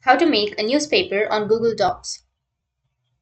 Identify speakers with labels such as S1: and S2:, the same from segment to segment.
S1: how to make a newspaper on Google Docs.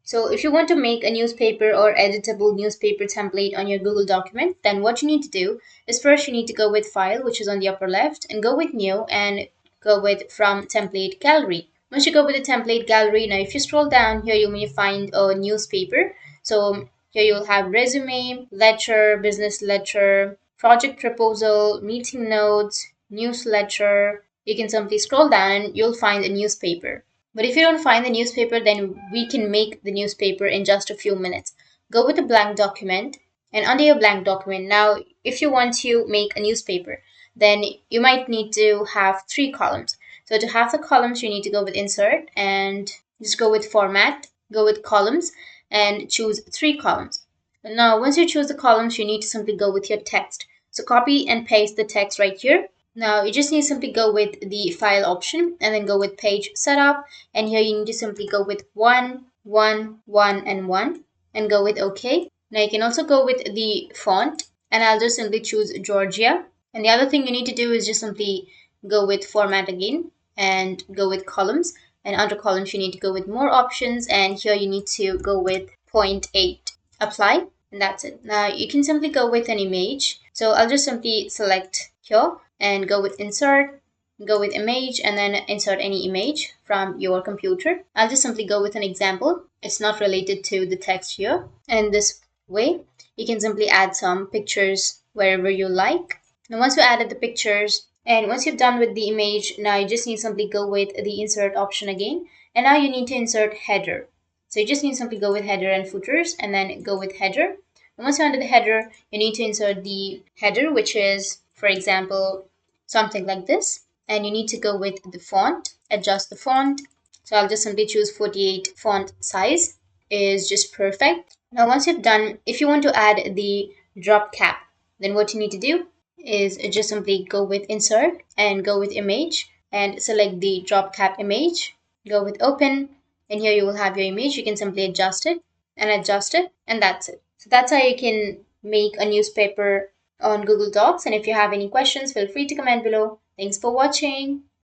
S1: So if you want to make a newspaper or editable newspaper template on your Google document, then what you need to do is first you need to go with File, which is on the upper left, and go with New and go with From Template Gallery. Once you go with the template gallery, now if you scroll down here, you may find a newspaper. So here you'll have resume, letter, business letter, project proposal, meeting notes, newsletter. You can simply scroll down and you'll find a newspaper. But if you don't find the newspaper, then we can make the newspaper in just a few minutes. Go with a blank document, and under your blank document, now if you want to make a newspaper, then you might need to have three columns. So to have the columns, you need to go with insert and just go with format, go with columns, and choose three columns. Now, once you choose the columns, you need to simply go with your text. So copy and paste the text right here. Now you just need to simply go with the file option and then go with page setup. And here you need to simply go with 1, 1, 1, and 1 and go with OK. Now you can also go with the font and I'll just simply choose Georgia. And the other thing you need to do is just simply go with format again and go with columns. And under columns, you need to go with more options. And here you need to go with 0.8. Apply. And that's it. Now you can simply go with an image. So I'll just simply select here and go with insert, go with image, and then insert any image from your computer. I'll just simply go with an example. It's not related to the text here. And this way, you can simply add some pictures wherever you like. Now once you added the pictures, and once you've done with the image, now you just need to simply go with the insert option again. And now you need to insert header. So you just need to simply go with header and footers and then go with header. And once you're under the header, you need to insert the header, which is, for example, something like this. And you need to go with the font, adjust the font. So I'll just simply choose 48 font size is just perfect. Now once you've done, if you want to add the drop cap, then what you need to do is just simply go with insert and go with image and select the drop cap image, go with open, and here you will have your image. You can simply adjust it, and that's it. So that's how you can make a newspaper on Google Docs. And if you have any questions, feel free to comment below. Thanks for watching.